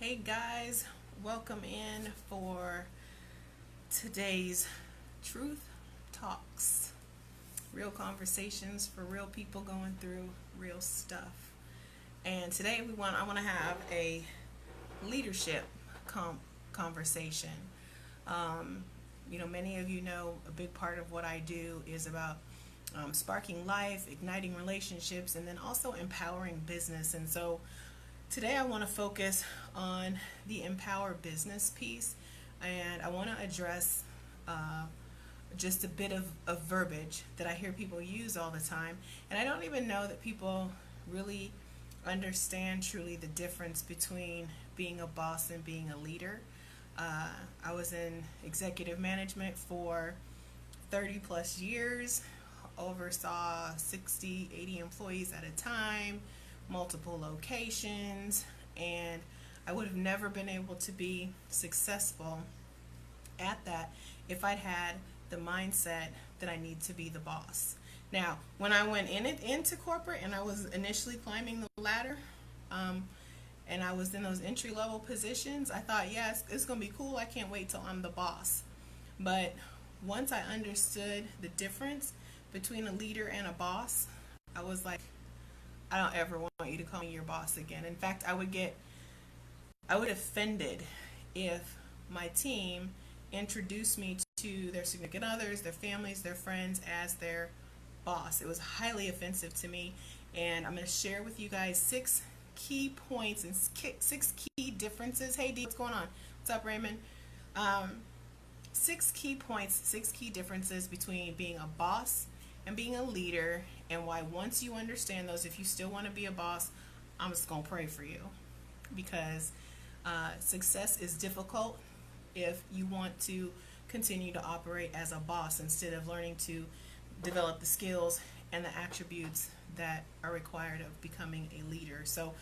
Hey guys, welcome in for today's Truth Talks. Real conversations for real people going through real stuff. And today I want to have a leadership conversation. Many of you know a big part of what I do is about sparking life, igniting relationships, and then also empowering business. And so today I want to focus on the empower business piece, and I want to address just a bit of verbiage that I hear people use all the time, and I don't even know that people really understand truly the difference between being a boss and being a leader. I was in executive management for 30 plus years, oversaw 60, 80 employees at a time, multiple locations, and I would have never been able to be successful at that if I'd had the mindset that I need to be the boss. Now, when I went into corporate and I was initially climbing the ladder, and I was in those entry-level positions, I thought, yes, it's going to be cool. I can't wait till I'm the boss. But once I understood the difference between a leader and a boss, I was like, I don't ever want you to call me your boss again. In fact, I would offended if my team introduced me to their significant others, their families, their friends as their boss. It was highly offensive to me, and I'm going to share with you guys 6 key points and 6 key differences. Hey D, what's going on? What's up, Raymond? 6 key points, 6 key differences between being a boss and being a leader, and why once you understand those, if you still want to be a boss, I'm just going to pray for you, because success is difficult if you want to continue to operate as a boss instead of learning to develop the skills and the attributes that are required of becoming a leader. So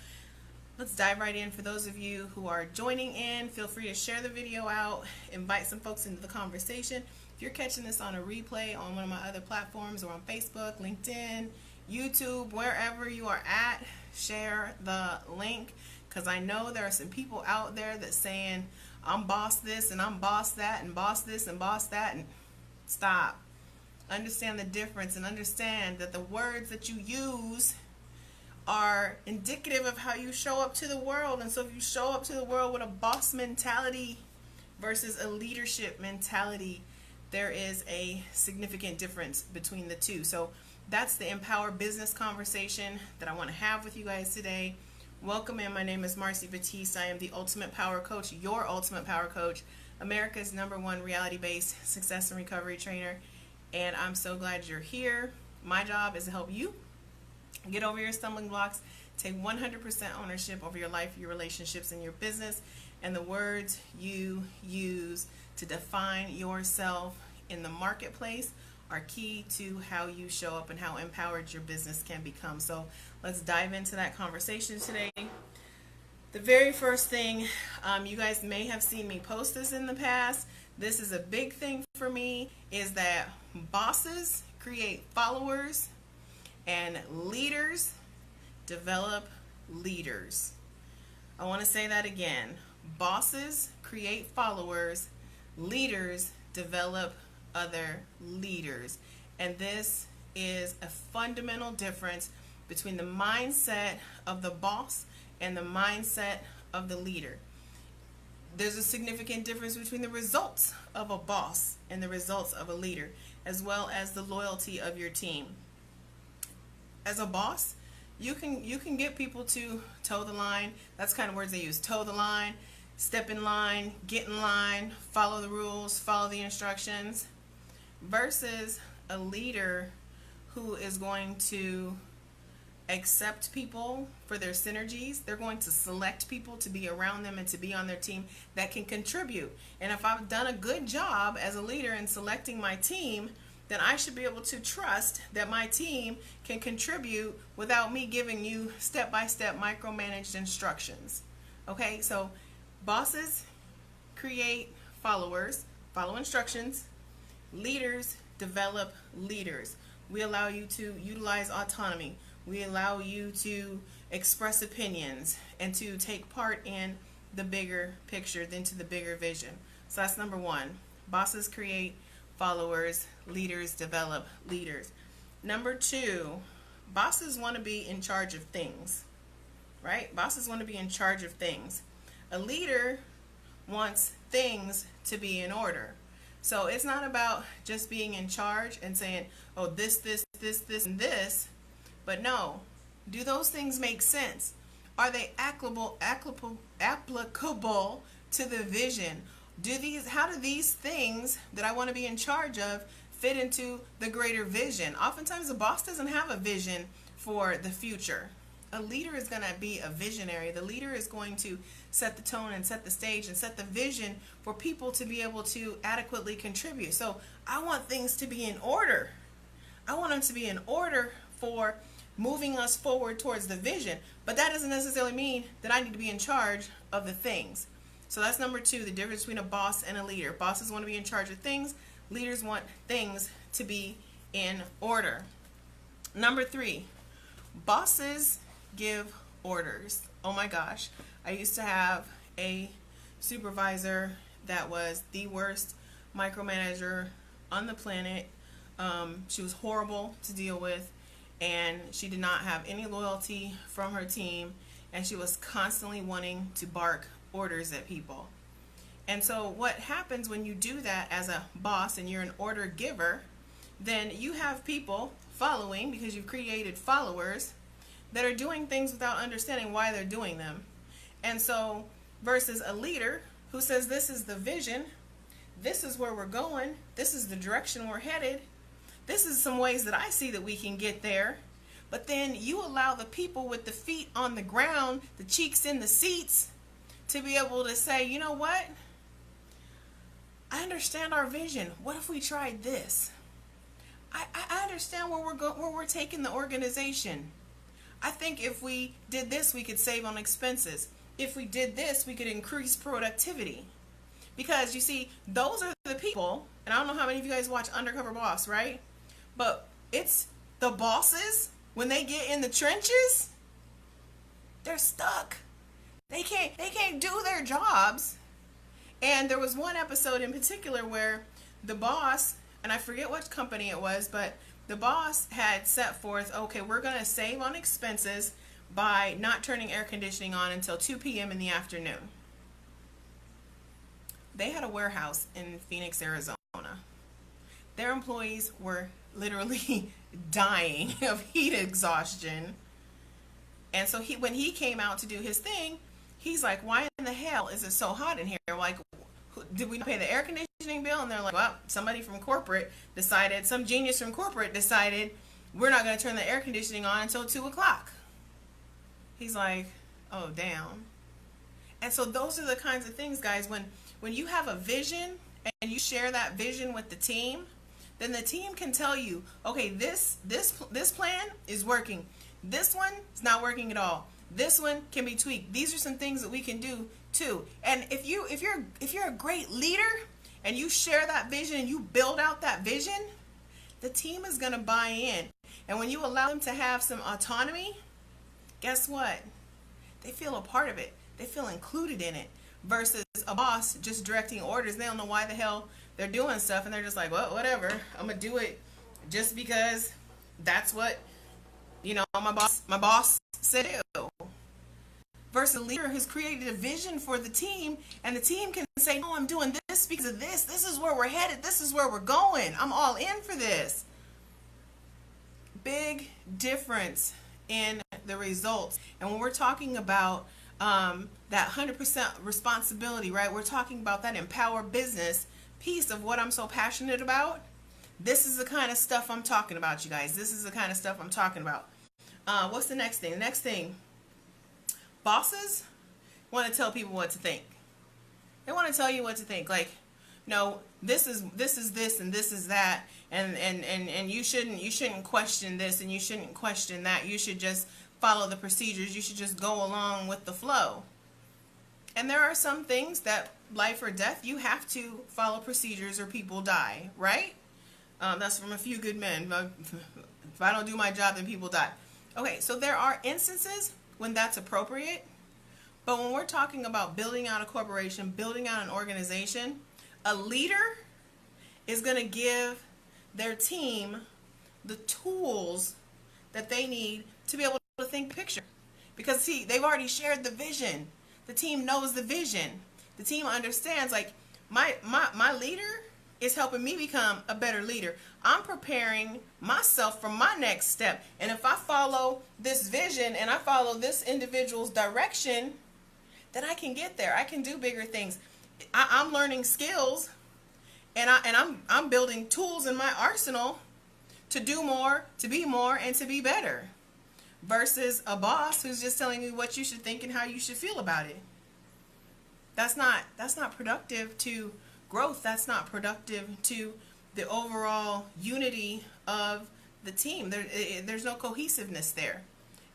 let's dive right in. For those of you who are joining in, feel free to share the video out, invite some folks into the conversation. If you're catching this on a replay on one of my other platforms or on Facebook, LinkedIn, YouTube, wherever you are at, share the link, because I know there are some people out there that saying, I'm boss this and I'm boss that and boss this and boss that, and stop. Understand the difference and understand that the words that you use are indicative of how you show up to the world. And so if you show up to the world with a boss mentality versus a leadership mentality, there is a significant difference between the two. So that's the empower business conversation that I want to have with you guys today. Welcome in. My name is Marci Batiste. I am the ultimate power coach, your ultimate power coach, America's #1 reality-based success and recovery trainer. And I'm so glad you're here. My job is to help you get over your stumbling blocks, take 100% ownership over your life, your relationships, and your business, and the words you use to define yourself in the marketplace are key to how you show up and how empowered your business can become. So let's dive into that conversation today. The very first thing, you guys may have seen me post this in the past. This is a big thing for me, is that bosses create followers and leaders develop leaders. I want to say that again. Bosses create followers, leaders develop other leaders. And this is a fundamental difference between the mindset of the boss and the mindset of the leader. There's a significant difference between the results of a boss and the results of a leader, as well as the loyalty of your team. As a boss, you can get people to toe the line. That's kind of words they use. Toe the line, step in line, get in line, follow the rules, follow the instructions, versus a leader who is going to accept people for their synergies. They're going to select people to be around them and to be on their team that can contribute. And if I've done a good job as a leader in selecting my team, then I should be able to trust that my team can contribute without me giving you step-by-step micromanaged instructions. Okay, so bosses create followers, follow instructions. Leaders develop leaders. We allow you to utilize autonomy. We allow you to express opinions and to take part in the bigger picture, than to the bigger vision. So that's number one. Bosses create followers, leaders develop leaders. Number two, bosses want to be in charge of things, right? Bosses want to be in charge of things. A leader wants things to be in order. So it's not about just being in charge and saying, oh, this, and this. But no, do those things make sense? Are they applicable to the vision? How do these things that I want to be in charge of fit into the greater vision? Oftentimes a boss doesn't have a vision for the future. A leader is going to be a visionary. The leader is going to set the tone and set the stage and set the vision for people to be able to adequately contribute. So I want things to be in order. I want them to be in order for moving us forward towards the vision. But that doesn't necessarily mean that I need to be in charge of the things. So that's number two, the difference between a boss and a leader. Bosses want to be in charge of things. Leaders want things to be in order. Number three, bosses give orders. Oh my gosh. I used to have a supervisor that was the worst micromanager on the planet. She was horrible to deal with, and she did not have any loyalty from her team, and she was constantly wanting to bark orders at people. And so what happens when you do that as a boss and you're an order giver, then you have people following, because you've created followers that are doing things without understanding why they're doing them. And so versus a leader who says, this is the vision, this is where we're going, this is the direction we're headed, this is some ways that I see that we can get there. But then you allow the people with the feet on the ground, the cheeks in the seats, to be able to say, you know what? I understand our vision. What if we tried this? I understand where we're taking the organization. I think if we did this, we could save on expenses. If we did this, we could increase productivity. Because you see, those are the people, and I don't know how many of you guys watch Undercover Boss, right? But it's the bosses, when they get in the trenches, they're stuck. They can't do their jobs. And there was one episode in particular where the boss, and I forget what company it was, but the boss had set forth, okay, we're going to save on expenses by not turning air conditioning on until 2 p.m. in the afternoon. They had a warehouse in Phoenix, Arizona. Their employees were literally dying of heat exhaustion. And so when he came out to do his thing, he's like, why in the hell is it so hot in here? Like, did we pay the air conditioning bill? And they're like, well, somebody from corporate decided, some genius from corporate decided, we're not going to turn the air conditioning on until 2 o'clock. He's like, oh, damn. And so those are the kinds of things, guys, when you have a vision and you share that vision with the team, then the team can tell you, okay, this plan is working. This one is not working at all. This one can be tweaked. These are some things that we can do too. And if you're a great leader and you share that vision and you build out that vision, the team is going to buy in. And when you allow them to have some autonomy, guess what? They feel a part of it. They feel included in it. Versus a boss just directing orders. They don't know why the hell they're doing stuff, and they're just like, well, whatever. I'm gonna do it just because that's what, my boss said do. Versus a leader who's created a vision for the team, and the team can say, no, I'm doing this because of this. This is where we're headed. This is where we're going. I'm all in for this. Big difference in the results. And when we're talking about that 100% responsibility, right? We're talking about that empower business piece of what I'm so passionate about. This is the kind of stuff I'm talking about, you guys. This is the kind of stuff I'm talking about. What's the next thing? The next thing, bosses want to tell people what to think. They want to tell you what to think. Like, no, this is this and this is that, and you shouldn't question this and you shouldn't question that. You should just follow the procedures. You should just go along with the flow. And there are some things that, life or death, you have to follow procedures or people die, right? That's from A Few Good Men. If I don't do my job, then people die. Okay, so there are instances when that's appropriate, But when we're talking about building out a corporation, building out an organization, a leader is going to give their team the tools that they need to be able to think picture. Because see, they've already shared the vision. The team knows the vision. The team understands, like, my leader is helping me become a better leader. I'm preparing myself for my next step. And if I follow this vision and I follow this individual's direction, then I can get there. I can do bigger things. I'm learning skills, and I'm building tools in my arsenal to do more, to be more, and to be better. Versus a boss who's just telling you what you should think and how you should feel about it. That's not productive to growth. That's not productive to the overall unity of the team. There's no cohesiveness there.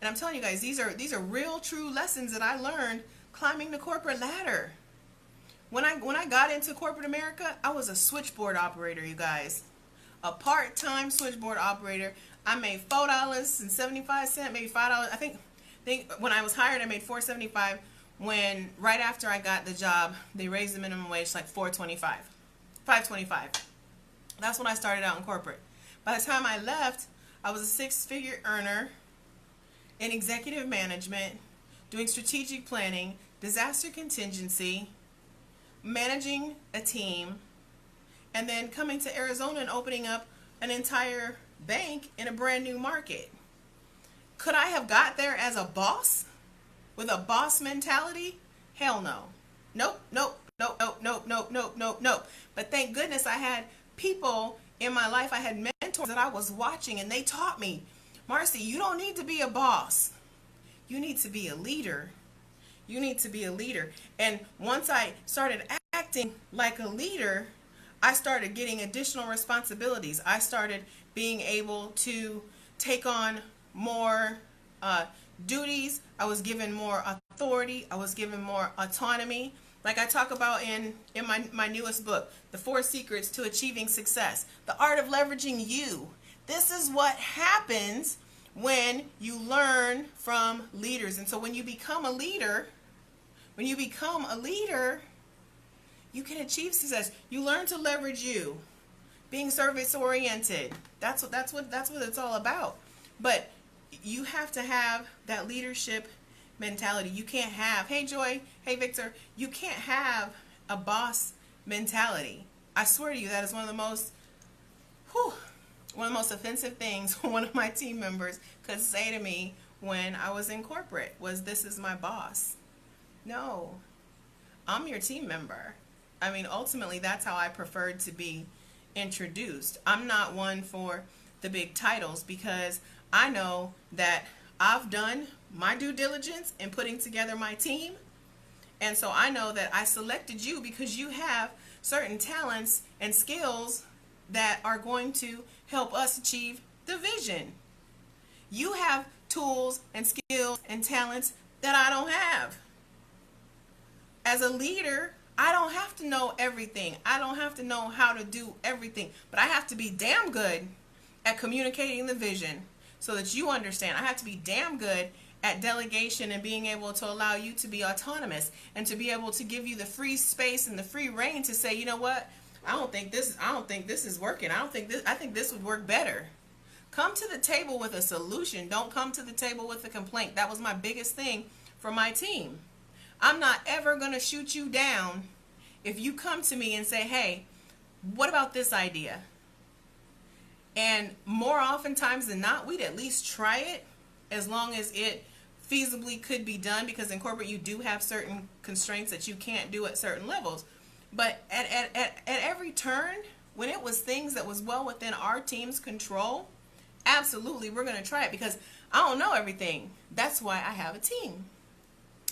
And I'm telling you guys, these are real, true lessons that I learned climbing the corporate ladder. When I got into corporate America, I was a switchboard operator, you guys. A part-time switchboard operator. I made $4.75, maybe $5. I think when I was hired, I made $4.75. When right after I got the job, they raised the minimum wage to like $5.25. That's when I started out in corporate. By the time I left, I was a six-figure earner in executive management, doing strategic planning, disaster contingency, managing a team, and then coming to Arizona and opening up an entire bank in a brand new market. Could I have got there as a boss? With a boss mentality? Hell no. Nope, nope, nope, nope, nope, nope, nope, nope, nope. But thank goodness I had people in my life, I had mentors that I was watching, and they taught me, Marci, you don't need to be a boss. You need to be a leader. You need to be a leader. And once I started acting like a leader, I started getting additional responsibilities. I started being able to take on more duties. I was given more authority. I was given more autonomy. Like I talk about in my newest book, The 4 Secrets to Achieving Success, the art of leveraging you. This is what happens when you learn from leaders. And so when you become a leader, you can achieve success. You learn to leverage you, being service oriented. That's what it's all about. But you have to have that leadership mentality. You can't have, hey Joy, hey Victor, you can't have a boss mentality. I swear to you, that is one of the most offensive things one of my team members could say to me when I was in corporate was, this is my boss. No, I'm your team member. I mean, ultimately, that's how I preferred to be introduced. I'm not one for the big titles because I know that I've done my due diligence in putting together my team. And so I know that I selected you because you have certain talents and skills that are going to help us achieve the vision. You have tools and skills and talents that I don't have. As a leader, I don't have to know everything. I don't have to know how to do everything. But I have to be damn good at communicating the vision so that you understand. I have to be damn good at delegation and being able to allow you to be autonomous and to be able to give you the free space and the free reign to say, you know what? I don't think this is working. I think this would work better. Come to the table with a solution. Don't come to the table with a complaint. That was my biggest thing for my team. I'm not ever going to shoot you down if you come to me and say, hey, what about this idea? And more oftentimes than not, we'd at least try it as long as it feasibly could be done, because in corporate you do have certain constraints that you can't do at certain levels. But at every turn, when it was things that was well within our team's control, absolutely we're going to try it, because I don't know everything. That's why I have a team.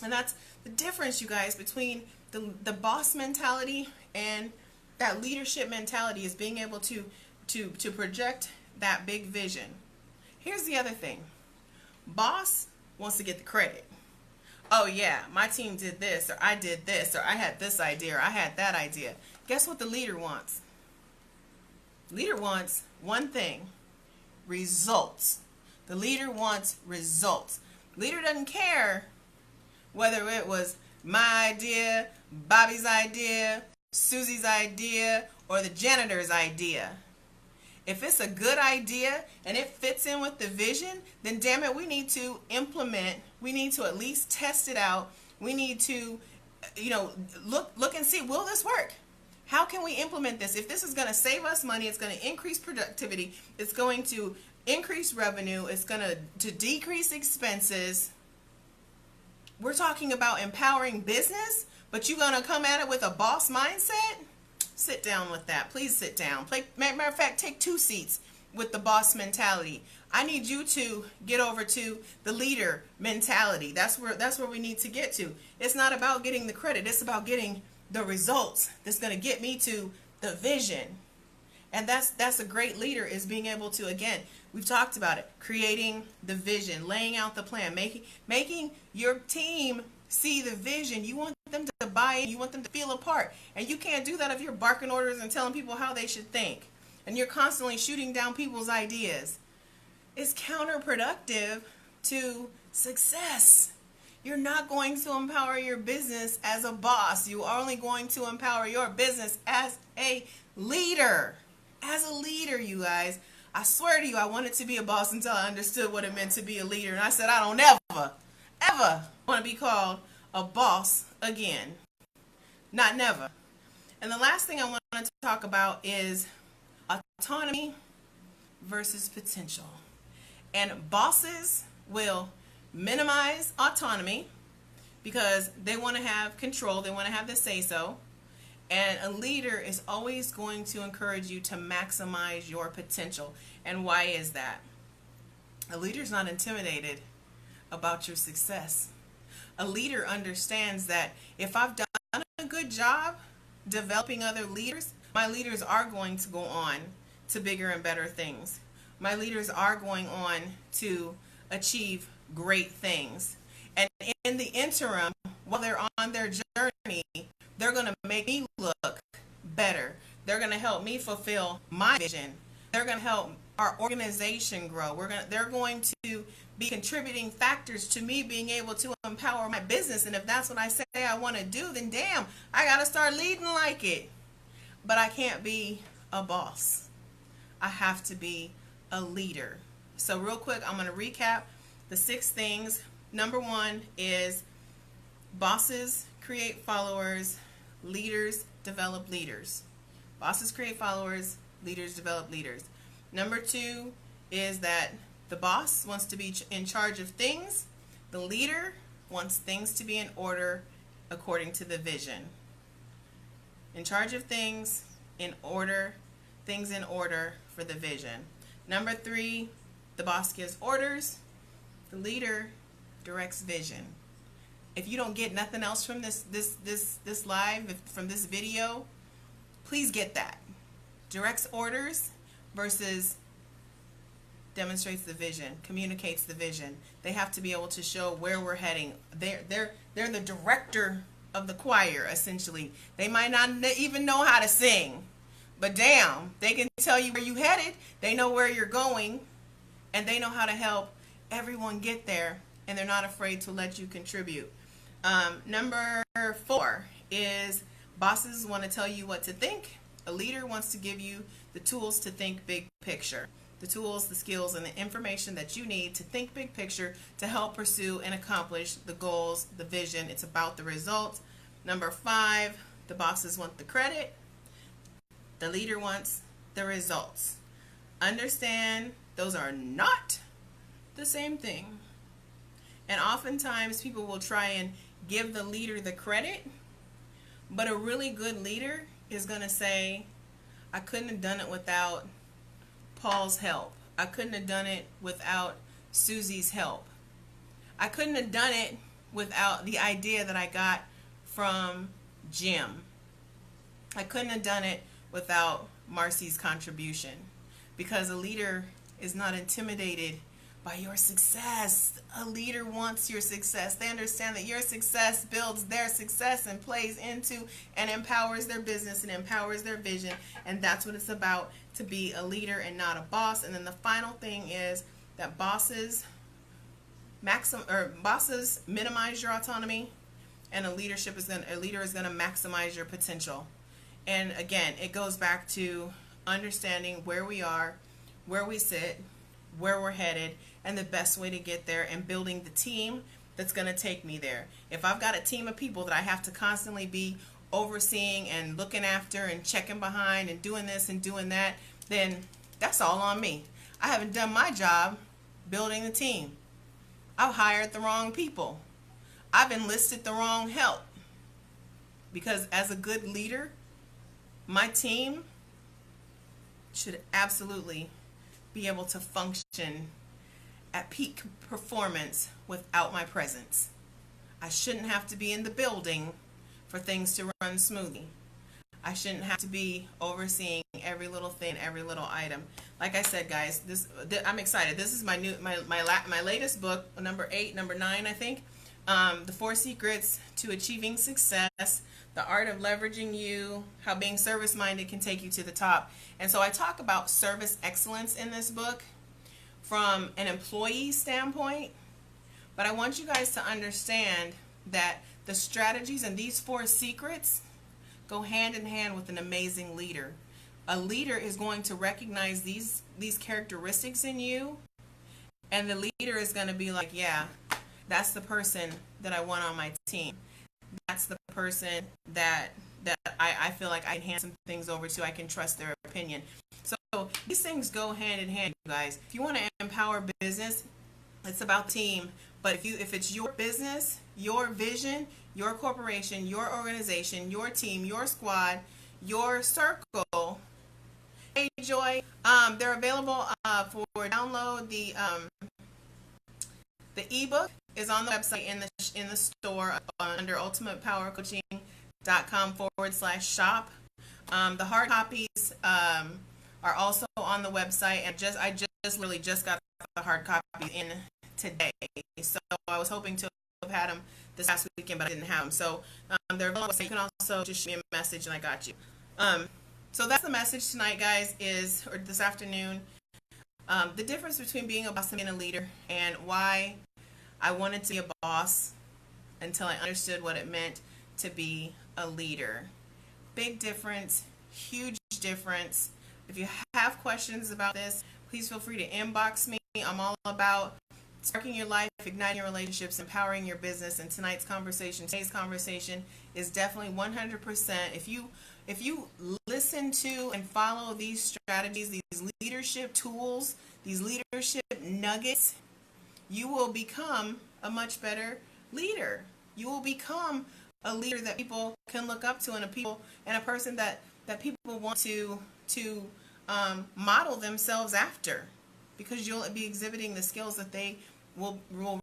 And that's the difference, you guys, between the boss mentality and that leadership mentality, is being able to project that big vision. Here's the other thing. Boss wants to get the credit. Oh yeah, my team did this, or I did this, or I had this idea, or I had that idea. Guess what the leader wants? Leader wants one thing: results. The leader wants results. Leader doesn't care Whether it was my idea, Bobby's idea, Susie's idea, or the janitor's idea. If it's a good idea and it fits in with the vision, then damn it, we need to implement. We need to at least test it out. We need to, look and see, will this work? How can we implement this? If this is going to save us money, it's going to increase productivity, it's going to increase revenue, it's going to decrease expenses. We're talking about empowering business, but you're going to come at it with a boss mindset? Sit down with that. Please sit down. Matter of fact, take 2 seats with the boss mentality. I need you to get over to the leader mentality. That's where we need to get to. It's not about getting the credit. It's about getting the results that's going to get me to the vision. And that's a great leader, is being able to, again, we've talked about it, creating the vision, laying out the plan, making your team see the vision. You want them to buy in, you want them to feel a part. And you can't do that if you're barking orders and telling people how they should think. And you're constantly shooting down people's ideas. It's counterproductive to success. You're not going to empower your business as a boss. You are only going to empower your business as a leader. As a leader, you guys. I swear to you, I wanted to be a boss until I understood what it meant to be a leader. And I said, I don't ever want to be called a boss again. Not never. And the last thing I want to talk about is autonomy versus potential. And bosses will minimize autonomy because they want to have control, they want to have the say-so. And a leader is always going to encourage you to maximize your potential. And why is that? A leader's not intimidated about your success. A leader understands that if I've done a good job developing other leaders, my leaders are going to go on to bigger and better things. My leaders are going on to achieve great things. And in the interim, while they're on their journey, they're going to make me look better. They're going to help me fulfill my vision. They're going to help our organization grow. They're going to be contributing factors to me being able to empower my business. And if that's what I say I want to do, then damn, I got to start leading like it. But I can't be a boss. I have to be a leader. So real quick, I'm going to recap the 6 things. Number 1 is bosses create followers, leaders develop leaders. Bosses create followers, leaders develop leaders. Number 2 is that the boss wants to be in charge of things. The leader wants things to be in order according to the vision. In charge of things, in order, things in order for the vision. Number 3, the boss gives orders. The leader directs vision. If you don't get nothing else from this live, from this video, please get that. Directs orders versus demonstrates the vision, communicates the vision. They have to be able to show where we're heading. They're the director of the choir, essentially. They might not even know how to sing, but damn, they can tell you where you headed. They know where you're going, and they know how to help everyone get there, and they're not afraid to let you contribute. Number 4 is bosses want to tell you what to think. A leader wants to give you the tools to think big picture. The tools, the skills, and the information that you need to think big picture to help pursue and accomplish the goals, the vision. It's about the results. Number 5, the bosses want the credit. The leader wants the results. Understand those are not the same thing. And oftentimes people will try and give the leader the credit, but a really good leader is going to say, I couldn't have done it without Paul's help. I couldn't have done it without Susie's help. I couldn't have done it without the idea that I got from Jim. I couldn't have done it without Marci's contribution, because a leader is not intimidated by your success. A leader wants your success. They understand that your success builds their success and plays into and empowers their business and empowers their vision. And that's what it's about, to be a leader and not a boss. And then the final thing is that bosses bosses minimize your autonomy, and a leader is going to maximize your potential. And again, it goes back to understanding where we are, where we sit, where we're headed, and the best way to get there, and building the team that's going to take me there. If I've got a team of people that I have to constantly be overseeing and looking after and checking behind and doing this and doing that, then that's all on me. I haven't done my job building the team. I've hired the wrong people. I've enlisted the wrong help. Because as a good leader, my team should absolutely be able to function at peak performance without my presence. I shouldn't have to be in the building for things to run smoothly. I shouldn't have to be overseeing every little thing, every little item. Like I said, guys, I'm excited. This is my latest book, number 9, I think. The 4 Secrets to Achieving Success, the Art of Leveraging You, how being service-minded can take you to the top. And so I talk about service excellence in this book from an employee standpoint, but I want you guys to understand that the strategies and these 4 secrets go hand in hand with an amazing leader. A leader is going to recognize these characteristics in you, and the leader is going to be like, yeah, that's the person that I want on my team. That's the person that I feel like I can hand some things over to. I can trust their opinion. So these things go hand in hand, you guys. If you want to empower business, it's about team. But if it's your business, your vision, your corporation, your organization, your team, your squad, your circle, hey Joy, they're available for download. The ebook is on the website in the store under ultimatepowercoaching.com/shop. The hard copies are also on the website, and I just literally just got the hard copy in today. So I was hoping to have had them this past weekend, but I didn't have them. So they're available. So you can also just shoot me a message, and I got you. So that's the message tonight, guys, or this afternoon. The difference between being a boss and being a leader, and why I wanted to be a boss until I understood what it meant to be a leader. Big difference, huge difference. If you have questions about this, please feel free to inbox me. I'm all about sparking your life, igniting your relationships, empowering your business. And today's conversation is definitely 100%. If you listen to and follow these strategies, these leadership tools, these leadership nuggets, you will become a much better leader. You will become a leader that people can look up to, and a person that people want to model themselves after, because you'll be exhibiting the skills that they will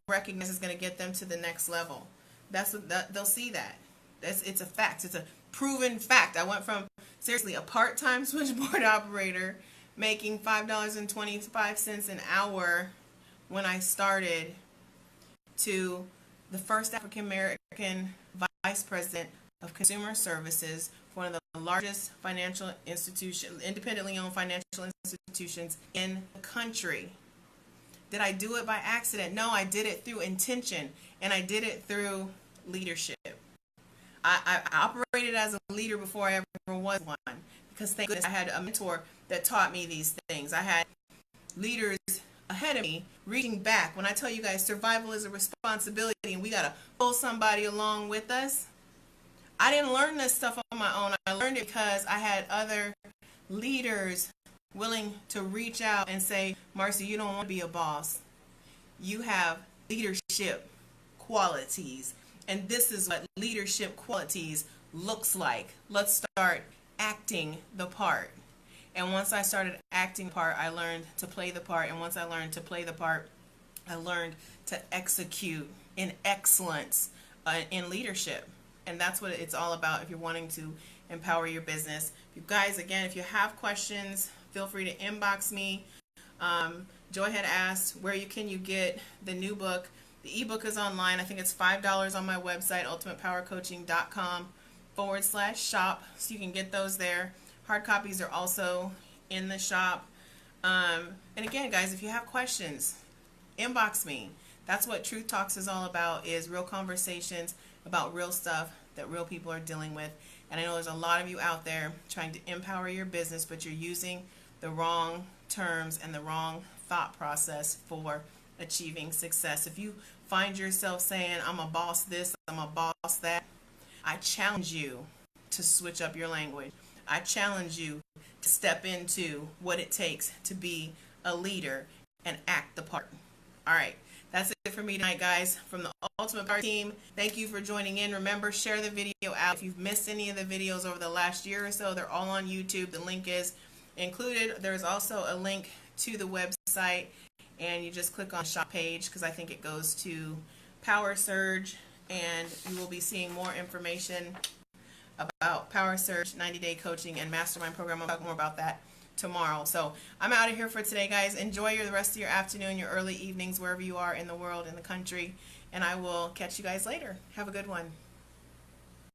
recognize is going to get them to the next level. They'll see that. It's a fact. It's a proven fact. I went from seriously a part-time switchboard operator making $5.25 an hour when I started to the first African American vice president of consumer services for one of the largest independently owned financial institutions in the country. Did I do it by accident? No, I did it through intention, and I did it through leadership. I operated as a leader before I ever was one, because thank goodness I had a mentor that taught me these things. I had leaders ahead of me reaching back. When I tell you guys survival is a responsibility and we got to pull somebody along with us, I didn't learn this stuff on my own. I learned it because I had other leaders willing to reach out and say, Marci, you don't want to be a boss. You have leadership qualities, and this is what leadership qualities looks like. Let's start acting the part. And once I started acting the part, I learned to play the part. And once I learned to play the part, I learned to execute in excellence in leadership. And that's what it's all about if you're wanting to empower your business. You guys, again, if you have questions, feel free to inbox me. Joy had asked, where can you get the new book? The ebook is online. I think it's $5 on my website, ultimatepowercoaching.com/shop. So you can get those there. Hard copies are also in the shop. And again, guys, if you have questions, inbox me. That's what Truth Talks is all about, is real conversations about real stuff that real people are dealing with. And I know there's a lot of you out there trying to empower your business, but you're using the wrong terms and the wrong thought process for achieving success. If you find yourself saying, I'm a boss this, I'm a boss that, I challenge you to switch up your language. I challenge you to step into what it takes to be a leader and act the part. All right. That's it for me tonight, guys. From the Ultimate Power Team, thank you for joining in. Remember, share the video out. If you've missed any of the videos over the last year or so, they're all on YouTube. The link is included. There's also a link to the website, and you just click on shop page, because I think it goes to Power Surge, and you will be seeing more information about Power Surge 90-day coaching and mastermind program. I'll talk more about that tomorrow. So I'm out of here for today, guys. Enjoy the rest of your afternoon, your early evenings, wherever you are in the world, in the country, and I will catch you guys later. Have a good one.